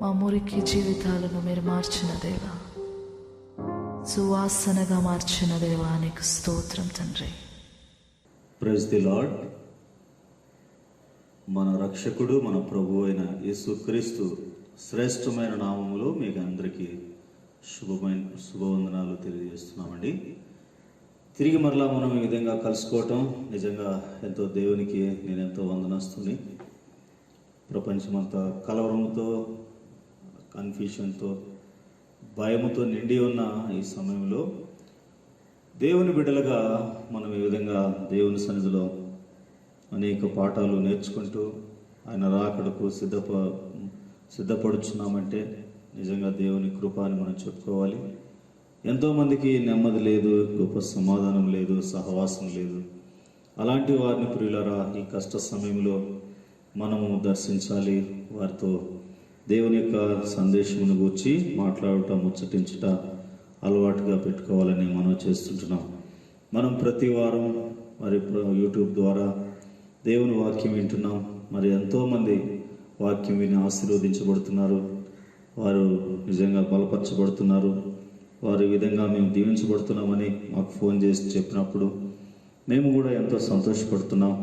మా మురికి జీవితాలను మీరు మార్చిన దేవా, సువాసనగా మార్చిన దేవా, నీకు స్తోత్రం తండ్రి. Praise the Lord. మన రక్షకుడు మన ప్రభువు అయిన యేసుక్రీస్తు శ్రేష్టమైన నామములో మీకు అందరికీ శుభవందనాలు తెలియజేస్తున్నామండి. తిరిగి మరలా మనం ఈ విధంగా కలుసుకోవటం నిజంగా ఎంతో దేవునికి నేను ఎంతో వందనస్తుంది. ప్రపంచమంతా కలవరంతో, కన్ఫ్యూషన్తో, భయముతో నిండి ఉన్న ఈ సమయంలో దేవుని బిడ్డలుగా మనం ఈ విధంగా దేవుని సన్నిధిలో అనేక పాఠాలు నేర్చుకుంటూ ఆయన రాకడకు సిద్ధపడుచున్నామంటే నిజంగా దేవుని కృప అని మనం చెప్పుకోవాలి. ఎంతోమందికి నెమ్మది లేదు, గొప్ప సమాధానం లేదు, సహవాసం లేదు. అలాంటి వారిని ప్రియులారా ఈ కష్ట సమయంలో మనము దర్శించాలి. వారితో దేవుని యొక్క సందేశమును గూర్చి మాట్లాడటం, ముచ్చటించుట అలవాటుగా పెట్టుకోవాలని మనం చేస్తుంటున్నాం. మనం ప్రతి వారం మరి యూట్యూబ్ ద్వారా దేవుని వాక్యం వింటున్నాం. మరి ఎంతోమంది వాక్యం విని ఆశీర్వదించబడుతున్నారు. వారు నిజంగా బలపరచబడుతున్నారు. వారి విధంగా మేము దీవించబడుతున్నామని మాకు ఫోన్ చేసి చెప్పినప్పుడు మేము కూడా ఎంతో సంతోషపడుతున్నాం.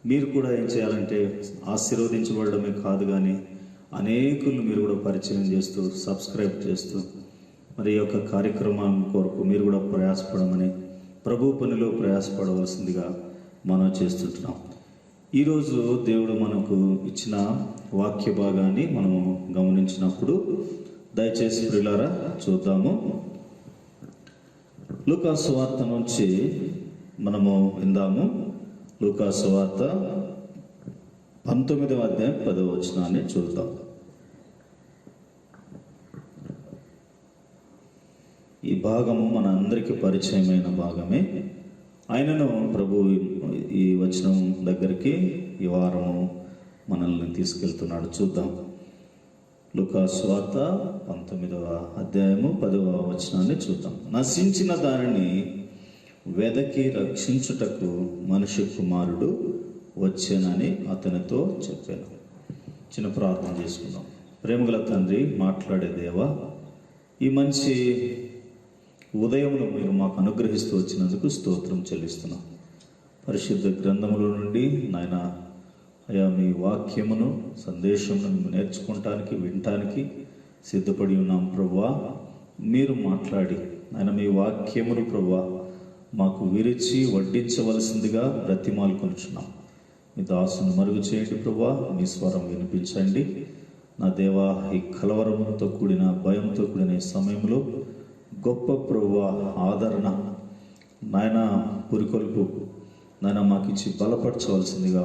మీరు కూడా ఏం చేయాలంటే ఆశీర్వదించబడమే కాదు కానీ అనేకులు మీరు కూడా పరిచయం చేస్తూ, సబ్స్క్రైబ్ చేస్తూ మరి ఈ యొక్క కార్యక్రమం కొరకు మీరు కూడా ప్రయాసపడమని, ప్రభు పనిలో ప్రయాసపడవలసిందిగా మనం చేస్తుంటున్నాం. ఈరోజు దేవుడు మనకు ఇచ్చిన వాక్య భాగాన్ని మనము గమనించినప్పుడు దయచేసి ప్రియులారా చూద్దాము. లూకా సువార్త నుంచి మనము విందాము. లూకా సువార్త 19వ అధ్యాయం 10వ వచనాన్ని చూద్దాం. ఈ భాగము మన అందరికీ పరిచయమైన భాగమే. ఆయనను ప్రభు ఈ వచనం దగ్గరికి ఈ వారము మనల్ని తీసుకెళ్తున్నాడు. చూద్దాం. లూకా సువార్త 19వ అధ్యాయము 10వ వచనాన్ని చూద్దాం. నశించిన దానిని వెదకి రక్షించుటకు మనిషి కుమారుడు వచ్చానని అతనితో చెప్పాను. చిన్న ప్రార్థన చేసుకుందాం. ప్రేమగల తండ్రి, మాట్లాడే దేవా, ఈ మంచి ఉదయమును మీరు మాకు అనుగ్రహిస్తూ వచ్చినందుకు స్తోత్రం చెల్లిస్తున్నాం. పరిశుద్ధ గ్రంథముల నుండి నాయన అయా మీ వాక్యమును, సందేశమును మేము నేర్చుకోవటానికి, వినటానికి సిద్ధపడి ఉన్నాం. ప్రభువా, మీరు మాట్లాడి ఆయన మీ వాక్యమును ప్రభువా మాకు విరిచి వడ్డించవలసిందిగా బ్రతిమాలుకొనుచున్నాం. మీ దాసును మరుగు చేయండి ప్రభువా, మీ స్వరం వినిపించండి. నా దేవా, ఈ కలవరంతో కూడిన, భయంతో కూడిన ఈ సమయంలో గొప్ప ప్రభువా ఆదరణ నాయన పురికొల్పు నాయన మాకు ఇచ్చి బలపరచవలసిందిగా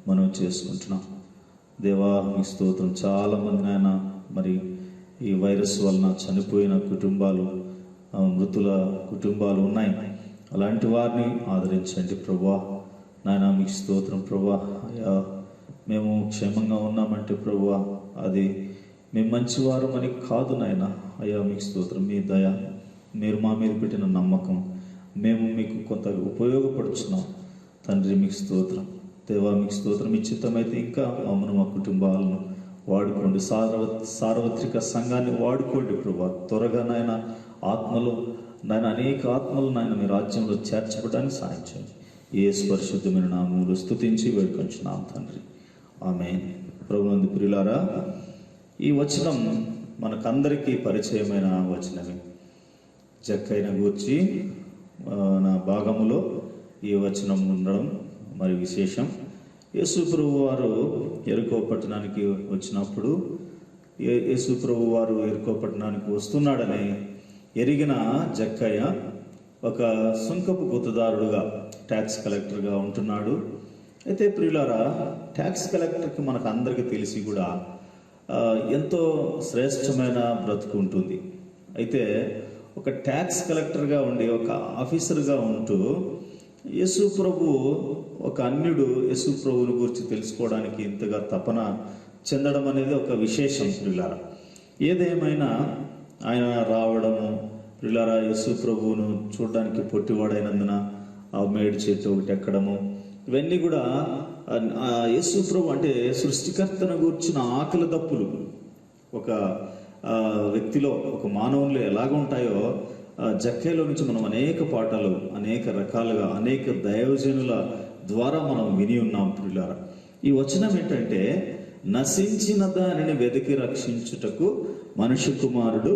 మనం చేసుకుంటున్నాం. దేవా మీ స్తోత్రం. చాలామంది నాయన మరి ఈ వైరస్ వలన చనిపోయిన కుటుంబాలు, మృతుల కుటుంబాలు ఉన్నాయి. అలాంటి వారిని ఆదరించండి ప్రభువా. నాయన మీకు స్తోత్రం ప్రభువా. అయ్యా మేము క్షేమంగా ఉన్నామంటే ప్రభువా అది మేము మంచివారు అని కాదు నాయన. అయ్యా మీకు స్తోత్రం. మీ దయ, మీరు మా మీద పెట్టిన నమ్మకం, మేము మీకు కొంత ఉపయోగపడుచున్నాం తండ్రి. మీకు స్తోత్రం దేవా. మీకు స్తోత్రం. మీ చిత్తమైతే ఇంకా మమ్మల్ని మా కుటుంబాలను వాడుకోండి. సార్వత్రిక సంఘాన్ని వాడుకోండి ప్రభా. త్వరగా నాయన ఆత్మలు నాయన అనేక ఆత్మలు నాయన మీ రాజ్యంలో చేర్చబడడానికి సాయం చేయండి. యేసు పరిశుద్ధమైన నామములో స్తుతించి వేడుకొంచున్నాం తండ్రి. ఆమేన్. ప్రభునందు ప్రియులారా, ఈ వచనం మనకందరికీ పరిచయమైన వచనమే. జక్కయ్యను గూర్చి నా భాగములో ఈ వచనం ఉండడం మరి విశేషం. యేసు ప్రభు వారు యెరికో పట్టణానికి వచ్చినప్పుడు, యేసు ప్రభు వారు యెరికో పట్టణానికి వస్తున్నాడని ఎరిగిన జక్కయ్య ఒక సుంకపు గుత్తదారుడుగా, ట్యాక్స్ కలెక్టర్గా ఉంటున్నాడు. అయితే ప్రియులారా, ట్యాక్స్ కలెక్టర్కి మనకు అందరికీ తెలిసి కూడా ఎంతో శ్రేష్టమైన బ్రతుకు ఉంటుంది. అయితే ఒక ట్యాక్స్ కలెక్టర్గా ఉండి, ఒక ఆఫీసర్గా ఉంటూ యేసు ప్రభు, ఒక అన్యుడు యేసు ప్రభువుని గురించి తెలుసుకోవడానికి ఇంతగా తపన చెందడం అనేది ఒక విశేషం ప్రియులారా. ఏదేమైనా ఆయన రావడము, ప్రియులారా యేసు ప్రభువును చూడడానికి పొట్టివాడైనందున ఆ మేడి చెట్టు ఒకటి ఎక్కడము, ఇవన్నీ కూడా యేసు ప్రభు అంటే సృష్టికర్తను గూర్చిన ఆకలి దప్పులు ఒక వ్యక్తిలో, ఒక మానవుల్లో ఎలాగ ఉంటాయో జక్కయ్యలో నుంచి మనం అనేక పాఠాలు, అనేక రకాలుగా, అనేక దైవజనుల ద్వారా మనం విని ఉన్నాం ప్రియులారా. ఈ వచనం ఏంటంటే, నశించిన దానిని వెతికి రక్షించుటకు మనుష్య కుమారుడు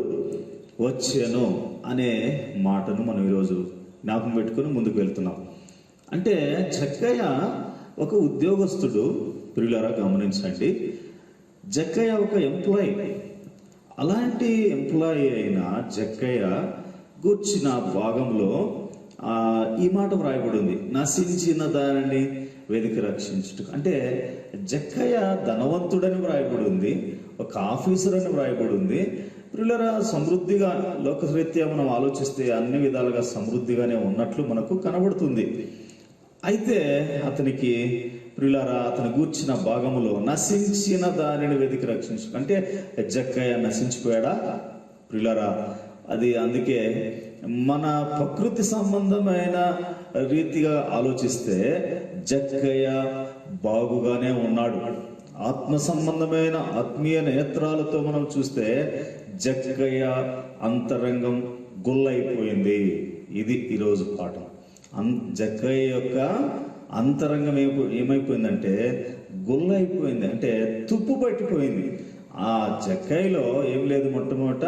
వచ్చెను అనే మాటను మనం ఈరోజు జ్ఞాపకం పెట్టుకుని ముందుకు వెళ్తున్నాం. అంటే జక్కయ్య ఒక ఉద్యోగస్తుడు ప్రియులారా, గమనించండి. జక్కయ్య ఒక ఎంప్లాయీ. అలాంటి ఎంప్లాయీ అయిన జక్కయ్య గూర్చిన భాగంలో ఈ మాట వ్రాయబడి ఉంది, నశించిన దానిని వెతికి రక్షించుట. అంటే జక్కయ్య ధనవంతుడని వ్రాయబడి ఉంది, ఒక ఆఫీసర్ అని వ్రాయబడి ఉంది. ప్రియులారా, సమృద్ధిగా లోకరీత్యా మనం ఆలోచిస్తే అన్ని విధాలుగా సమృద్ధిగానే ఉన్నట్లు మనకు కనబడుతుంది. అయితే అతనికి ప్రియులారా, అతని గూర్చిన భాగములో నశించిన దానిని వెతికి రక్షించు అంటే జక్కయ్య నశించిపోయాడా ప్రియులారా? అది అందుకే మన ప్రకృతి సంబంధమైన రీతిగా ఆలోచిస్తే జక్కయ్య బాగుగానే ఉన్నాడు. ఆత్మ సంబంధమైన ఆత్మీయ నేత్రాలతో మనం చూస్తే జక్కయ్య అంతరంగం గుల్లైపోయింది. ఇది ఈరోజు పాఠం. జక్కయ్య యొక్క అంతరంగం ఏమైపోయిందంటే గుల్లైపోయింది, అంటే తుప్పు పట్టిపోయింది. ఆ జక్కయ్యలో ఏం లేదు, మొట్టమొదట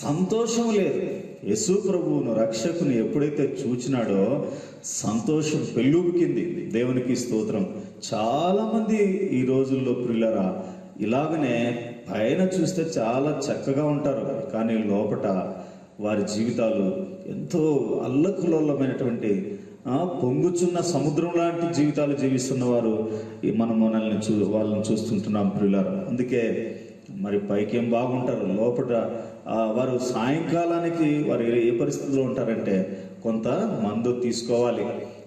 సంతోషం లేదు. యేసు ప్రభువును రక్షకుని ఎప్పుడైతే చూచినాడో సంతోషం పెళ్ళుబికింది. దేవునికి స్తోత్రం. చాలా మంది ఈ రోజుల్లో ప్రియులరా ఇలాగనే పైన చూస్తే చాలా చక్కగా ఉంటారు, కానీ లోపట వారి జీవితాలు ఎంతో అల్లకల్లోలమైనటువంటి పొంగుచున్న సముద్రం లాంటి జీవితాలు జీవిస్తున్న వారు వాళ్ళని చూస్తుంటున్నాం ప్రియులారా. అందుకే మరి పైకేం బాగుంటారు, లోపల వారు సాయంకాలానికి వారు ఏ పరిస్థితిలో ఉంటారంటే కొంత మందు తీసుకోవాలి,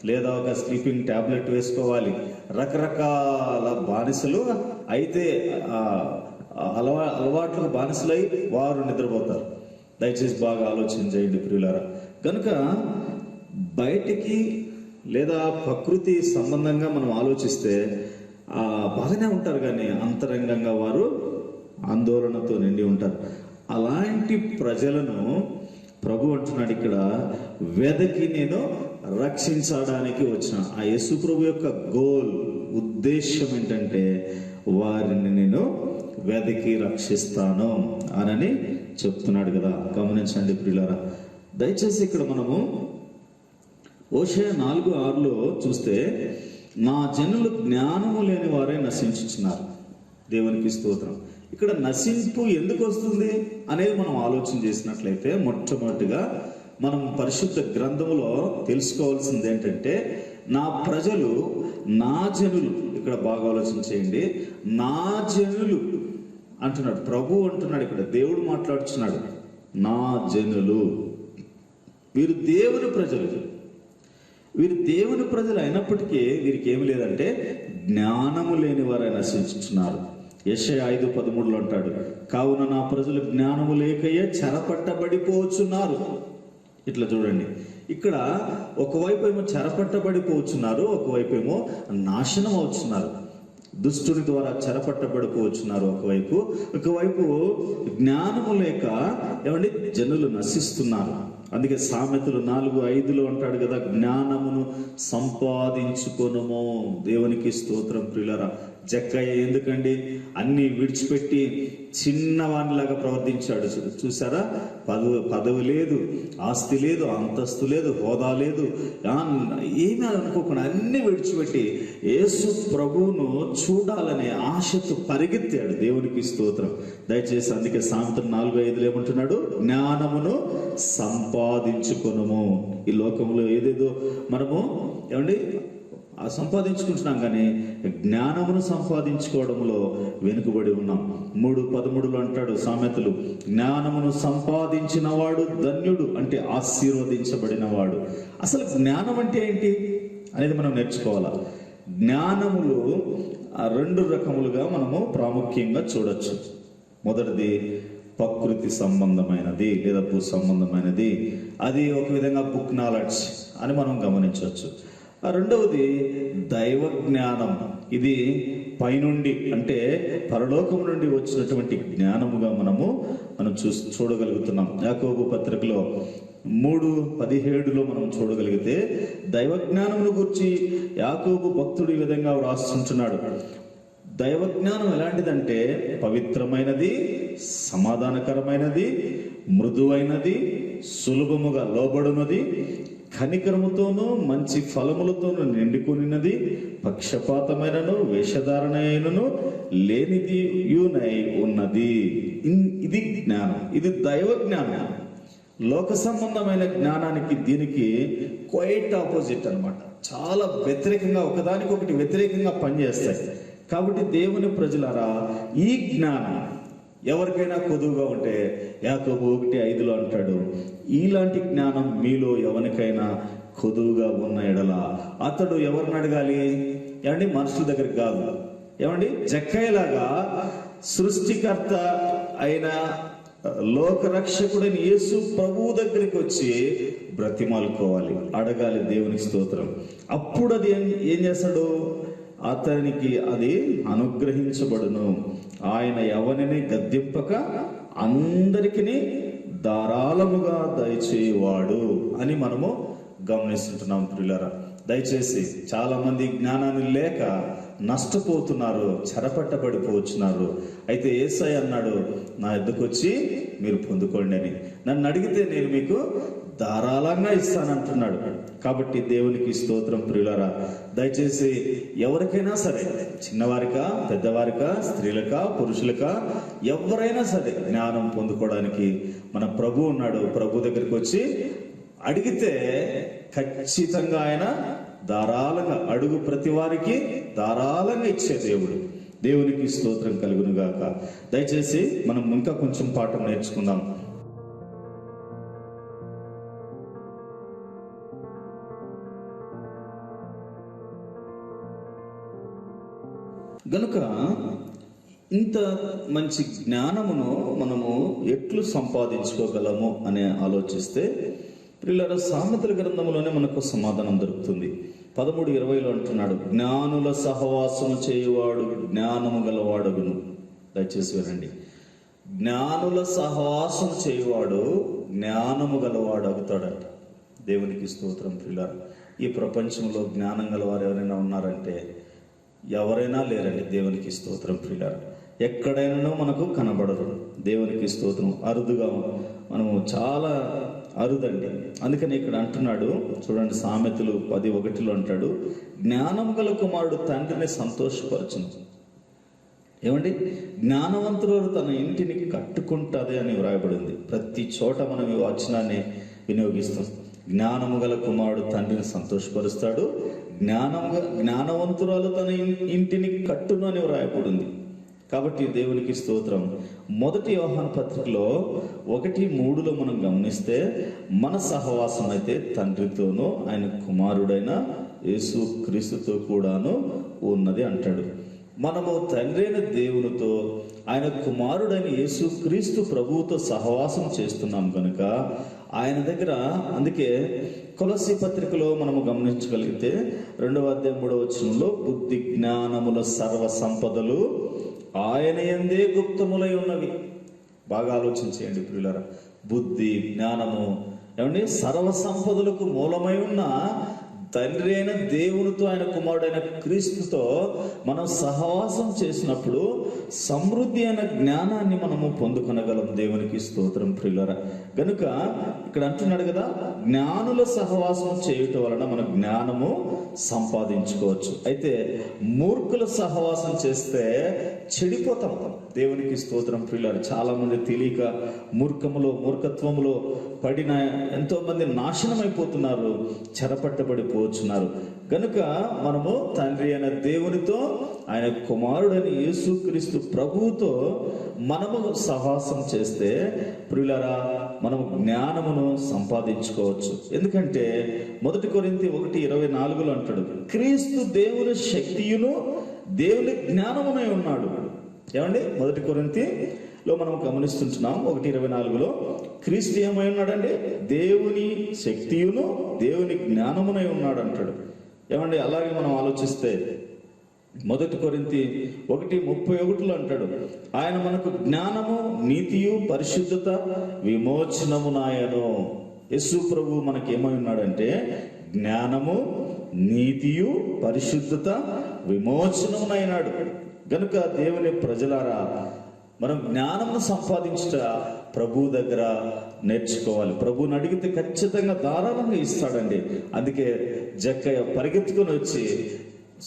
లేదా ఒక స్లీపింగ్ ట్యాబ్లెట్ వేసుకోవాలి. రకరకాల బానిసలు అయితే అలవాట్లకు బానిసలై వారు నిద్రపోతారు. దయచేసి బాగా ఆలోచన చేయండి ప్రియులారా. కనుక బయటికి లేదా ప్రకృతి సంబంధంగా మనం ఆలోచిస్తే బాగానే ఉంటారు, కానీ అంతరంగంగా వారు ఆందోళనతో నిండి ఉంటారు. అలాంటి ప్రజలను ప్రభు అంటున్నాడు ఇక్కడ, వెదకి నేను రక్షించడానికి వచ్చిన. ఆ యేసు ప్రభు యొక్క గోల్, ఉద్దేశం ఏంటంటే వారిని నేను వెదకి రక్షిస్తాను అని చెప్తున్నాడు కదా. గమనించండి ప్రియులారా. దయచేసి ఇక్కడ మనము హోషేయ 4:6 చూస్తే, నా జనులు జ్ఞానము లేని వారే నశించుచున్నారు. దేవునికి స్తోత్రం. ఇక్కడ నశింపు ఎందుకు వస్తుంది అనేది మనం ఆలోచన చేసినట్లయితే, మొట్టమొదటిగా మనం పరిశుద్ధ గ్రంథములో తెలుసుకోవాల్సింది ఏంటంటే, నా ప్రజలు, నా జనులు, ఇక్కడ బాగా ఆలోచన చేయండి, నా జనులు అంటున్నాడు, ప్రభు అంటున్నాడు, ఇక్కడ దేవుడు మాట్లాడుతున్నాడు, నా జనులు, వీరు దేవుని ప్రజలు. వీరు దేవుని ప్రజలు అయినప్పటికీ వీరికి ఏమి లేదంటే జ్ఞానము లేని వారే నశించుతున్నారు. యెషయా 5:13 అంటాడు, కావున నా ప్రజలు జ్ఞానము లేకయే చెరపట్టబడిపోచున్నారు. ఇట్లా చూడండి, ఇక్కడ ఒకవైపు ఏమో చెరపట్టబడిపోతున్నారు, ఒకవైపు ఏమో నాశనం అవుతున్నారు. దుష్టుని ద్వారా చెరపట్టబడిపోతున్నారు ఒకవైపు జ్ఞానము లేక ఏమండి జనులు నశిస్తున్నారు. అందుకే సామెతలు 4:5 అంటాడు కదా, జ్ఞానమును సంపాదించుకొనుము. దేవునికి స్తోత్రం ప్రియులారా. జక్కయ్య ఎందుకండి అన్ని విడిచిపెట్టి చిన్నవానిలాగా ప్రవర్తించాడు? చూసారా, పదవి లేదు, ఆస్తి లేదు, అంతస్తు లేదు, హోదా లేదు, ఏమీ అనుకోకుండా అన్ని విడిచిపెట్టి యేసు ప్రభువును చూడాలనే ఆశతో పరిగెత్తాడు. దేవునికి స్తోత్రం. దయచేసి అందుకే సామెతలు 4:5 ఏమంటున్నాడు, జ్ఞానమును సంపాదించుకొనుము. ఈ లోకంలో ఏదేదో మనము ఏమండి సంపాదించుకుంటున్నాం, కానీ జ్ఞానమును సంపాదించుకోవడంలో వెనుకబడి ఉన్నాం. 3:13 అంటాడు సామెతలు, జ్ఞానమును సంపాదించిన వాడు ధన్యుడు, అంటే ఆశీర్వదించబడినవాడు. అసలు జ్ఞానం అంటే ఏంటి అనేది మనం నేర్చుకోవాలా. జ్ఞానములు 2 రకములుగా మనము ప్రాముఖ్యంగా చూడొచ్చు. మొదటిది ప్రకృతి సంబంధమైనది లేదా భూ సంబంధమైనది, అది ఒక విధంగా బుక్ నాలెడ్జ్ అని మనం గమనించవచ్చు. రెండవది దైవ జ్ఞానం, ఇది పైనుండి అంటే పరలోకం నుండి వచ్చినటువంటి జ్ఞానముగా మనం చూడగలుగుతున్నాం. యాకోబు పత్రికలో 3:17 మనం చూడగలిగితే దైవ జ్ఞానమును గురించి యాకోబు భక్తుడు ఈ విధంగా వ్రాస్తుంటున్నాడు. దైవ జ్ఞానం ఎలాంటిదంటే పవిత్రమైనది, సమాధానకరమైనది, మృదువైనది, సులభముగా లోబడునది, కనికరముతోనూ మంచి ఫలములతోనూ నిండుకొనినది, పక్షపాతమైనను వేషధారణను లేనిదియునై ఉన్నది. ఇది జ్ఞానం, ఇది దైవ జ్ఞానం. లోక సంబంధమైన జ్ఞానానికి దీనికి క్వైట్ ఆపోజిట్ అన్నమాట. చాలా వ్యతిరేకంగా, ఒకదానికొకటి వ్యతిరేకంగా పనిచేస్తాయి. కాబట్టి దేవుని ప్రజలారా, ఈ జ్ఞానం ఎవరికైనా కొదువుగా ఉంటే యాకోబు 1:5 అంటాడు, ఇలాంటి జ్ఞానం మీలో ఎవరికైనా కొదువుగా ఉన్న ఎడల అతడు ఎవరిని అడగాలి? ఏమండి, మనుషుల దగ్గరికి కాదు. ఏమండి, జక్కయ్యలాగా సృష్టికర్త అయిన లోకరక్షకుడైన యేసు ప్రభువు దగ్గరికి వచ్చి బ్రతిమాలుకోవాలి, అడగాలి. దేవునికి స్తోత్రం. అప్పుడు అది ఏం చేస్తాడు? అతనికి అది అనుగ్రహించబడును. ఆయన ఎవరిని గద్దింపక అందరికీ ధారాళముగా దయచేవాడు అని మనము గమనిస్తుంటున్నాం ప్రియులారా. దయచేసి చాలా మంది జ్ఞానాన్ని లేక నష్టపోతున్నారు, చెరపట్టబడిపోతున్నారు. అయితే యేసయ్య అన్నాడు, నా ఎద్దుకు వచ్చి మీరు పొందుకోండి అని. నన్ను అడిగితే నేను మీకు ధారాళంగా ఇస్తానంటున్నాడు. కాబట్టి దేవునికి స్తోత్రం ప్రియులారా. దయచేసి ఎవరికైనా సరే, చిన్నవారికా, పెద్దవారికా, స్త్రీలకా, పురుషులకా, ఎవరైనా సరే జ్ఞానం పొందుకోవడానికి మన ప్రభు ఉన్నాడు. ప్రభు దగ్గరికి వచ్చి అడిగితే ఖచ్చితంగా ఆయన ధారాళంగా, అడుగు ప్రతి వారికి ధారాళంగా ఇచ్చే దేవుడు. దేవునికి స్తోత్రం కలుగును గాక. దయచేసి మనం ఇంకా కొంచెం పాఠం నేర్చుకుందాం. గనుక ఇంత మంచి జ్ఞానమును మనము ఎట్లు సంపాదించుకోగలము అని ఆలోచిస్తే ప్రియులారా, సామెతల గ్రంథంలోనే మనకు సమాధానం దొరుకుతుంది. 13:20 అంటున్నాడు, జ్ఞానుల సహవాసము చేయువాడు జ్ఞానము గలవాడగును. దయచేసి వినండి, జ్ఞానుల సహవాసం చేయువాడు జ్ఞానము గలవాడు అగుతాడంట. దేవునికి స్తోత్రం ప్రియులారా. ఈ ప్రపంచంలో జ్ఞానం గలవారు ఎవరైనా ఉన్నారంటే ఎవరైనా లేరండి. దేవునికి స్తోత్రం ప్రియులారా. ఎక్కడైనా మనకు కనబడరు. దేవునికి స్తోత్రం. అరుదుగా, మనము చాలా అరుదండి. అందుకని ఇక్కడ అంటున్నాడు చూడండి, సామెతలు 10:1 అంటాడు, జ్ఞానం గల కుమారుడు తండ్రిని సంతోషపరచును. ఏమండి, జ్ఞానవంతురాలు తన ఇంటిని కట్టుకుంటుంది అని వ్రాయబడింది. ప్రతి చోట మనం ఈ వచనాన్ని వినియోగిస్తాం. జ్ఞానము గల కుమారుడు తండ్రిని సంతోషపరుస్తాడు, జ్ఞానవంతురాలు తన ఇంటిని కట్టును అని వ్రాయబడింది. కాబట్టి దేవునికి స్తోత్రం. 1 యోహాను పత్రికలో 1:3 మనం గమనిస్తే, మన సహవాసం అయితే తండ్రితోనూ ఆయన కుమారుడైన యేసు క్రీస్తుతో కూడాను ఉన్నది అంటాడు. మనము తండ్రి అయిన దేవునితో ఆయన కుమారుడైన యేసు క్రీస్తు ప్రభువుతో సహవాసం చేస్తున్నాం కనుక ఆయన దగ్గర, అందుకే కొలస్సీ పత్రికలో మనము గమనించగలిగితే 2వ అధ్యాయం 3వ వచనంలో, బుద్ధి జ్ఞానముల సర్వ సంపదలు ఆయన యందే గుప్తములై ఉన్నవి. బాగా ఆలోచించేయండి ప్రియులారా. బుద్ధి జ్ఞానము ఏమండి సర్వ సంపదలకు మూలమై ఉన్న తండ్రి అయిన దేవునితో ఆయన కుమారుడైన క్రీస్తుతో మనం సహవాసం చేసినప్పుడు సమృద్ధి అయిన జ్ఞానాన్ని మనము పొందుకొనగలం. దేవునికి స్తోత్రం ప్రియులారా. కనుక ఇక్కడ అంటున్నాడు కదా, జ్ఞానుల సహవాసం చేయటం వలన మన జ్ఞానము సంపాదించుకోవచ్చు. అయితే మూర్ఖుల సహవాసం చేస్తే చెడిపోతాం. దేవునికి స్తోత్రం ప్రియులారా. చాలా మంది తెలియక మూర్ఖత్వములో పడిన ఎంతో మంది నాశనం అయిపోతున్నారు, చెరపట్టబడిపోతున్నారు. కనుక మనము తండ్రి అయిన దేవునితో ఆయన కుమారుడైన యేసుక్రీస్తు ప్రభువుతో మనము సహవాసం చేస్తే ప్రియులారా, మనము జ్ఞానమును సంపాదించుకోవచ్చు. ఎందుకంటే 1 కొరింథీ 1:24 అంటాడు, క్రీస్తు దేవుని శక్తియును దేవుని జ్ఞానమునై ఉన్నాడు. ఏమండి, 1 కొరింథీలో మనం గమనిస్తుంటున్నాం 1:24 క్రీస్తు ఏమై ఉన్నాడండి? దేవుని శక్తియును దేవుని జ్ఞానమునై ఉన్నాడు అంటాడు. ఏమండి, అలాగే మనం ఆలోచిస్తే 1 కొరింథీ 1:31 అంటాడు, ఆయన మనకు జ్ఞానము నీతియు పరిశుద్ధత విమోచనమునాయను. యేసు ప్రభు మనకి ఏమై ఉన్నాడంటే జ్ఞానము నీతియు పరిశుద్ధత విమోచనమునైనాడు. గనుక దేవుని ప్రజలారా, మనం జ్ఞానమును సంపాదించుట ప్రభు దగ్గర నేర్చుకోవాలి. ప్రభువుని అడిగితే ఖచ్చితంగా ధారాళంగా ఇస్తాడండి. అందుకే జక్కయ్య పరిగెత్తుకొని వచ్చి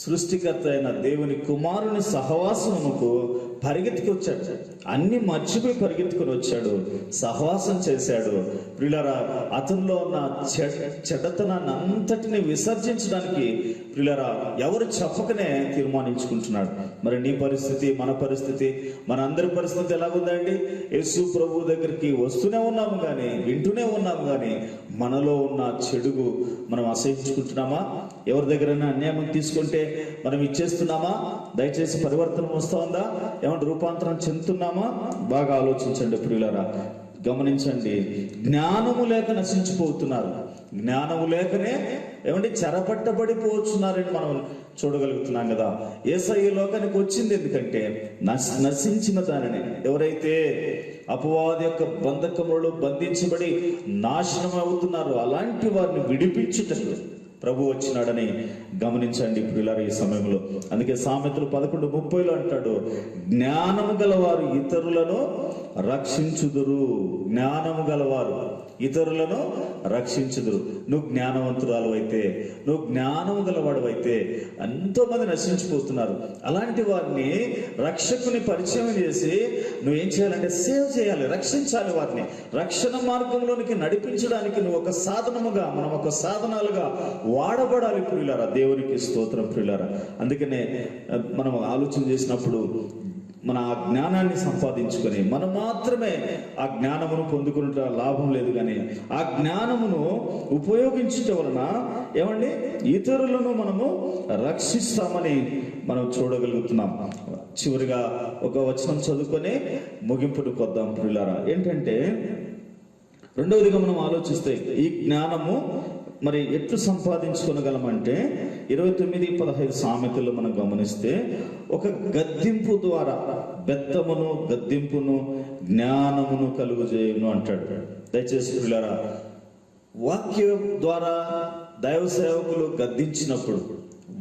సృష్టికర్త అయిన దేవుని కుమారుని సహవాసముకు పరిగెత్తుకొచ్చాడు. అన్ని మర్చిపోయి పరిగెత్తుకొని వచ్చాడు, సహవాసం చేశాడు. ప్రియులారా, అతనిలో ఉన్న చెడ్డతనాన్ని అంతటిని విసర్జించడానికి ప్రియులారా ఎవరు చెప్పకనే తీర్మానించుకుంటున్నాడు. మరి నీ పరిస్థితి, మన పరిస్థితి, మన అందరి పరిస్థితి ఎలాగుందండి? యేసు ప్రభు దగ్గరికి వస్తూనే ఉన్నాము కానీ, వింటూనే ఉన్నాము కానీ, మనలో ఉన్న చెడుగు మనం అసహించుకుంటున్నామా? ఎవరి దగ్గరైనా అన్యాయం తీసుకుంటే మనం ఇచ్చేస్తున్నామా? దయచేసి పరివర్తన వస్తూ ఉందా? ఏమంటే రూపాంతరం చెందుతున్నామా? బాగా ఆలోచించండి ప్రియులారా, గమనించండి. జ్ఞానము లేక నశించిపోతున్నారు, జ్ఞానము లేకనే ఏమంటే చెరపట్టబడిపోతున్నారని మనం చూడగలుగుతున్నాం కదా. యేసయ్య లోకానికి వచ్చింది ఎందుకంటే నశించిన దానిని, ఎవరైతే అపవాది యొక్క బంధకములలో బంధించబడి నాశనం అవుతున్నారో అలాంటి వారిని విడిపించుటకు ప్రభు వచ్చినాడని గమనించండి ప్రియులారా ఈ సమయంలో. అందుకే సామెతలు 11:30 అంటాడు, జ్ఞానము గలవారు ఇతరులను రక్షించుదురు. జ్ఞానము గలవారు ఇతరులను రక్షించుదురు. నువ్వు జ్ఞానవంతురాలు అయితే, నువ్వు జ్ఞానము గలవాడు అయితే ఎంతో మంది నశించిపోతున్నారు. అలాంటి వారిని రక్షకుని పరిచయం చేసి నువ్వేం చేయాలంటే సేవ్ చేయాలి, రక్షించాలి. వారిని రక్షణ మార్గంలోనికి నడిపించడానికి నువ్వు ఒక సాధనముగా, మనం ఒక సాధనాలుగా వాడబడాలి ప్రియులారా. దేవునికి స్తోత్రం ప్రియులారా. అందుకనే మనం ఆలోచన చేసినప్పుడు మన ఆ జ్ఞానాన్ని సంపాదించుకొని మనం మాత్రమే ఆ జ్ఞానమును పొందుకునే లాభం లేదు, కానీ ఆ జ్ఞానమును ఉపయోగించటం వలన ఏమండి ఇతరులను మనము రక్షిస్తామని మనం చూడగలుగుతున్నాం. చివరిగా ఒక వచనం చదువుకొని ముగింపుకు వద్దాం ప్రియులారా. ఏంటంటే రెండవదిగా మనం ఆలోచిస్తే ఈ జ్ఞానము మరి ఎట్లు సంపాదించుకోగలమంటే 29:15 సామెతలు మనం గమనిస్తే, ఒక గద్దింపు ద్వారా బెత్తమును గద్దింపును జ్ఞానమును కలుగజేయును అంటాడు. దయచేసి ప్రియులారా, వాక్యం ద్వారా దైవ సేవకులు గద్దించినప్పుడు,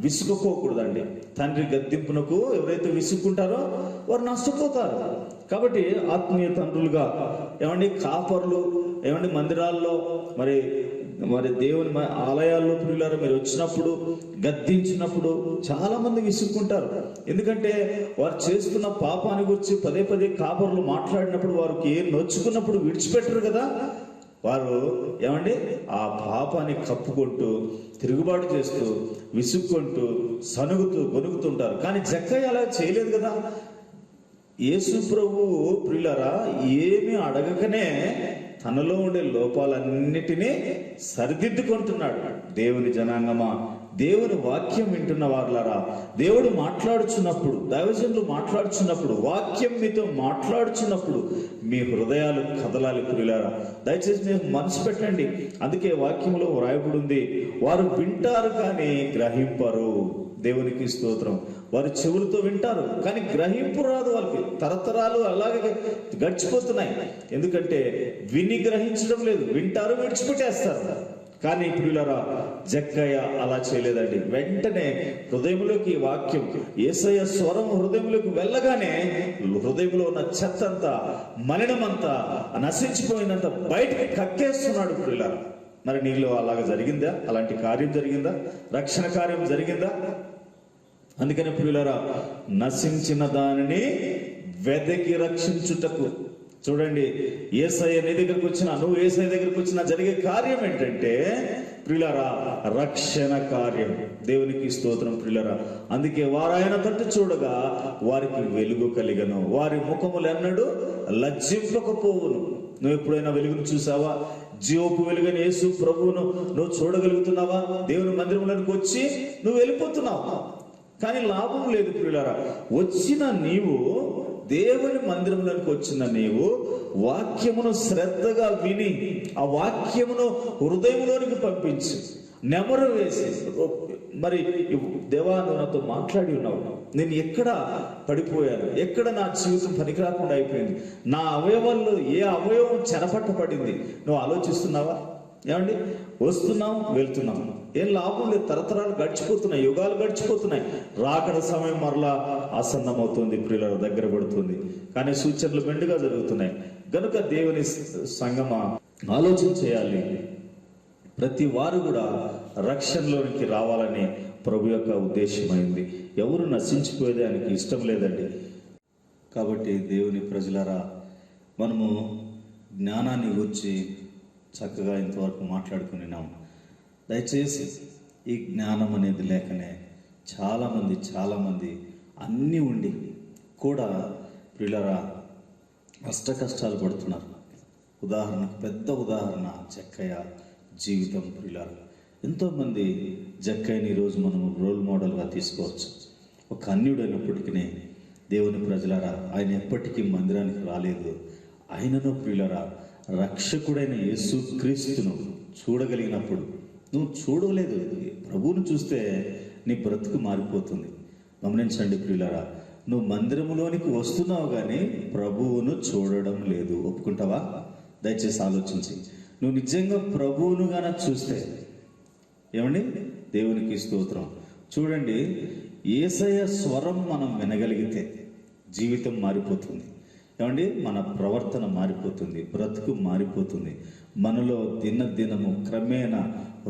విసుగుకోకూడదండి. తండ్రి గద్దింపునకు ఎవరైతే విసుక్కుంటారో వారు నష్టపోతారు. కాబట్టి ఆత్మీయ తండ్రులుగా ఏమండి, కాపర్లు ఏమండి, మందిరాల్లో మరి దేవుని ఆలయాల్లో ప్రియులారా మీరు వచ్చినప్పుడు గద్దించినప్పుడు చాలా మంది విసుక్కుంటారు. ఎందుకంటే వారు చేస్తున్న పాపాన్ని గురించి పదే పదే కాపర్లు మాట్లాడినప్పుడు వారికి నొచ్చుకున్నప్పుడు విడిచిపెట్టరు కదా. వారు ఏమండి ఆ పాపాన్ని కప్పుకుంటూ తిరుగుబాటు చేస్తూ విసుక్కుంటూ సనుగుతూ గొనుగుతుంటారు. కానీ జక్కయ్య అలా చేయలేదు కదా. యేసు ప్రభువు ప్రియులారా ఏమీ అడగకనే తనలో ఉండే లోపాలన్నిటినీ సరిదిద్దుకుంటున్నాడు. దేవుని జనాంగమా, దేవుని వాక్యం వింటున్న వారులారా, దేవుడు మాట్లాడుచున్నప్పుడు, దైవజనులు మాట్లాడుచున్నప్పుడు, వాక్యం మీతో మాట్లాడుచున్నప్పుడు మీ హృదయాలు కదలాలి ప్రియులారా. దయచేసి మీరు మనసు పెట్టండి. అందుకే వాక్యంలో వ్రాయబడి ఉంది, వారు వింటారు కానీ గ్రహింపరు. దేవునికి స్తోత్రం. వారు చెవులతో వింటారు కానీ గ్రహింపు రాదు వాళ్ళకి. తరతరాలు అలాగే గడిచిపోతున్నాయి. ఎందుకంటే విని గ్రహించడం లేదు, వింటారు విడిచిపెట్టేస్తారు. కానీ ప్రియులారా జక్కయ్య అలా చేయలేదండి. వెంటనే హృదయంలోకి వాక్యం, యేసయ్య స్వరం హృదయంలోకి వెళ్ళగానే హృదయంలో ఉన్న చెత్తంతా, మలినమంతా, నశించిపోయినంత బయటకు కక్కేస్తున్నాడు ప్రియులారా. మరి నీలో అలాగ జరిగిందా? అలాంటి కార్యం జరిగిందా? రక్షణ కార్యం జరిగిందా? అందుకని ప్రియులారా నశించిన దానిని వెదకి రక్షించుటకు, చూడండి, యేసయ్య నీ దగ్గరకు వచ్చినా, నువ్వు యేసయ్య దగ్గరకు వచ్చినా జరిగే కార్యం ఏంటంటే ప్రియులారా రక్షణ కార్యం. దేవునికి స్తోత్రం ప్రియులారా. అందుకే వారు ఆయన తట్టు చూడగా వారికి వెలుగు కలిగను, వారి ముఖములు ఎన్నడూ లజ్జింపకపోవును. నువ్వు ఎప్పుడైనా వెలుగును చూసావా? జీవపు వెలుగని యేసు ప్రభువును నువ్వు చూడగలుగుతున్నావా? దేవుని మందిరంలోనికి వచ్చి నువ్వు వెళ్ళిపోతున్నావు కానీ లాభం లేదు ప్రియులారా. వచ్చిన నీవు, దేవుని మందిరంలోనికి వచ్చిన నీవు వాక్యమును శ్రద్ధగా విని ఆ వాక్యమును హృదయంలోనికి పంపించి నెమరు వేసి, మరి దేవా నువ్వు నాతో మాట్లాడి ఉన్నావు, నేను ఎక్కడ పడిపోయాను, ఎక్కడ నా జీవితం పనికిరాకుండా అయిపోయింది, నా అవయవాల్లో ఏ అవయవం చెరపట్టబడింది నువ్వు ఆలోచిస్తున్నావా? ఏమండి, వస్తున్నాం వెళ్తున్నాం, ఏం లాభం లేదు. తరతరాలు గడిచిపోతున్నాయి, యుగాలు గడిచిపోతున్నాయి. రాకడ సమయం మరలా ఆసన్నమవుతుంది ప్రియుల దగ్గర పడుతుంది. కానీ సూచనలు మెండుగా జరుగుతున్నాయి. గనుక దేవుని సంగమా ఆలోచన చేయాలి. ప్రతి వారు కూడా రక్షణలోనికి రావాలని ప్రభు యొక్క ఉద్దేశమైంది. ఎవరు నశించిపోయేది ఆయనకి ఇష్టం లేదండి. కాబట్టి దేవుని ప్రజలారా, మనము జ్ఞానాన్ని గురించి చక్కగా ఇంతవరకు మాట్లాడుకున్నాం. దయచేసి ఈ జ్ఞానం అనేది లేకనే చాలామంది అన్నీ ఉండి కూడా ప్రియులారా అష్ట కష్టాలు పడుతున్నారు. ఉదాహరణకు పెద్ద ఉదాహరణ జక్కయ్య జీవితం ప్రియులారా. ఎంతోమంది జక్కయ్యని ఈరోజు మనం రోల్ మోడల్గా తీసుకోవచ్చు. ఒక అన్యుడైనప్పటికీ దేవుని ప్రజలారా ఆయన ఎప్పటికీ మందిరానికి రాలేదు. ఆయనను ప్రియులారా రక్షకుడైన యేసు క్రీస్తును చూడగలిగినప్పుడు, నువ్వు చూడలేదు, ప్రభువును చూస్తే నీ బ్రతుకు మారిపోతుంది. గమనించండి ప్రియులారా, నువ్వు మందిరంలోనికి వస్తున్నావు కానీ ప్రభువును చూడడం లేదు. ఒప్పుకుంటావా? దయచేసి ఆలోచించి, నువ్వు నిజంగా ప్రభువును గాన చూస్తే, ఏమండి దేవునికి స్తోత్రం. చూడండి, యేసయ్య స్వరం మనం వినగలిగితే జీవితం మారిపోతుంది. ఏమండి, మన ప్రవర్తన మారిపోతుంది, బ్రతుకు మారిపోతుంది. మనలో దినదినము క్రమేణా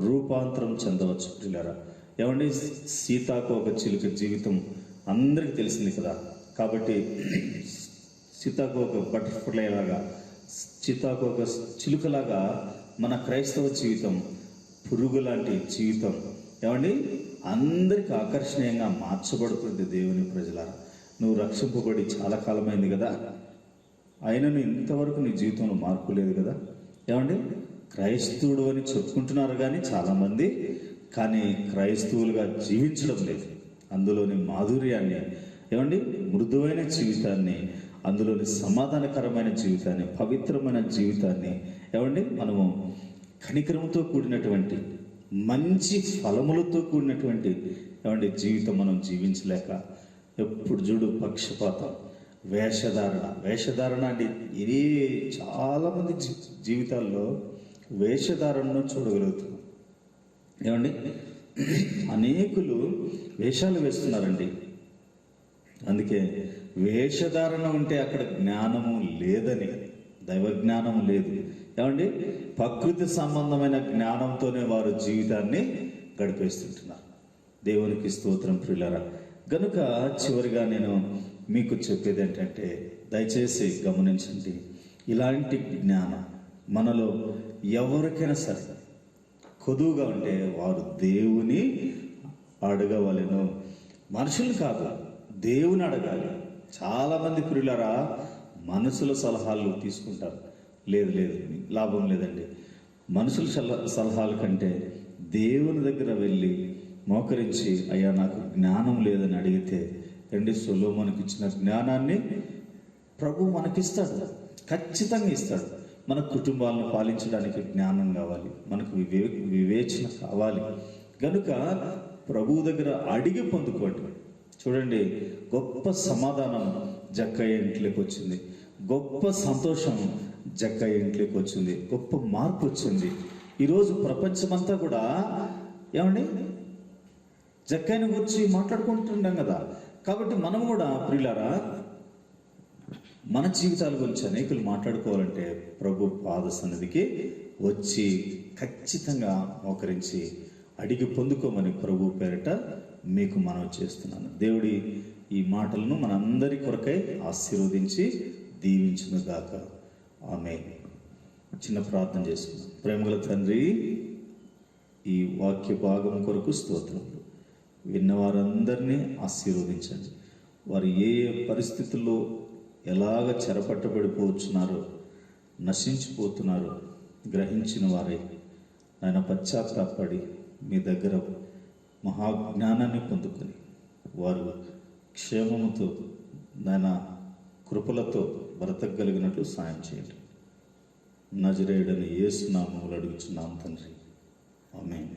రూపాంతరం చెందవచ్చు పిల్లరా. ఏమండి, సీతాకోక చిలుక జీవితం అందరికీ తెలిసింది కదా. కాబట్టి సీతాకోక బటర్ఫ్లై లాగా, సీతాకోక చిలుకలాగా మన క్రైస్తవ జీవితం పురుగు లాంటి జీవితం ఏమండి అందరికి ఆకర్షణీయంగా మార్చబడుతుంది. దేవుని ప్రజలారా, నువ్వు రక్షింపబడి చాలా కాలమైంది కదా, అయినను ఇంతవరకు నీ జీవితంలో మార్పు లేదు కదా. ఏమండి, క్రైస్తవుడు అని చెప్పుకుంటున్నారు కానీ చాలామంది, కానీ క్రైస్తవులుగా జీవించడం లేదు. అందులోని మాధుర్యాన్ని, ఏమండి మృదువైన జీవితాన్ని, అందులోని సమాధానకరమైన జీవితాన్ని, పవిత్రమైన జీవితాన్ని, ఏమండి మనము కనికరంతో కూడినటువంటి మంచి ఫలములతో కూడినటువంటి ఏమండి జీవితం మనం జీవించలేక ఎప్పుడు చూడు పక్షపాతం, వేషధారణ అంటే ఇది చాలామంది జీవితాల్లో వేషధారణను చూడగలుగుతున్నాం. ఏమండి, అనేకులు వేషాలు వేస్తున్నారండి. అందుకే వేషధారణ ఉంటే అక్కడ జ్ఞానము లేదని, దైవ జ్ఞానం లేదు. ఏమండి, ప్రకృతి సంబంధమైన జ్ఞానంతోనే వారు జీవితాన్ని గడిపేస్తుంటున్నారు. దేవునికి స్తోత్రం ప్రియులారా. గనుక చివరిగా నేను మీకు చెప్పేది ఏంటంటే, దయచేసి గమనించండి, ఇలాంటి జ్ఞానం మనలో ఎవరికైనా సరే కొదువుగా ఉంటే వారు దేవుని అడగవలెను. మనుషులు కాదు, దేవుని అడగాలి. చాలామంది ప్రియులారా మనుషుల సలహాలు తీసుకుంటారు. లేదు లేదు, లాభం లేదండి. మనుషుల సలహాల కంటే దేవుని దగ్గర వెళ్ళి మోకరించి, అయ్యా నాకు జ్ఞానం లేదని అడిగితే రండి, సొలొమోనుకి ఇచ్చిన జ్ఞానాన్ని ప్రభు మనకిస్తాడు, ఖచ్చితంగా ఇస్తాడు. మన కుటుంబాలను పాలించడానికి జ్ఞానం కావాలి, మనకు వివేచన కావాలి. కనుక ప్రభువు దగ్గర అడిగి పొందుకోండి. చూడండి, గొప్ప సమాధానం జక్కయ్య ఇంట్లోకి వచ్చింది, గొప్ప సంతోషం జక్కయ్య ఇంట్లోకి వచ్చింది, గొప్ప మార్పు వచ్చింది. ఈరోజు ప్రపంచమంతా కూడా ఏమండి జక్కయ్యని గురించి మాట్లాడుకుంటున్నాం కదా. కాబట్టి మనం కూడా ప్రియులారా మన జీవితాల గురించి అనేకులు మాట్లాడుకోవాలంటే ప్రభు పాద సన్నిధికి వచ్చి ఖచ్చితంగా మోకరించి అడిగి పొందుకోమని ప్రభు పేరిట మీకు మనవి చేస్తున్నాను. దేవుడి ఈ మాటలను మనందరి కొరకై ఆశీర్వదించి దీవించును గాక. ఆమేన్. చిన్న ప్రార్థన చేసుకుందాం. ప్రేమగల తండ్రి, ఈ వాక్య భాగం కొరకు స్తోత్రములు. విన్నవారందరినీ ఆశీర్వదించండి. వారు ఏ ఏ పరిస్థితుల్లో ఎలాగ చెరపట్టబడిపోతున్నారో, నశించిపోతున్నారో గ్రహించిన వారై ఆయన పశ్చాత్తాపడి మీ దగ్గర మహాజ్ఞానాన్ని పొందుకొని వారు క్షేమముతో నాయన కృపలతో బ్రతకగలిగినట్లు సాయం చేయండి. నజరేయుడని యేసు నామములో అడుగుచున్నాం తండ్రి. ఆమేన్.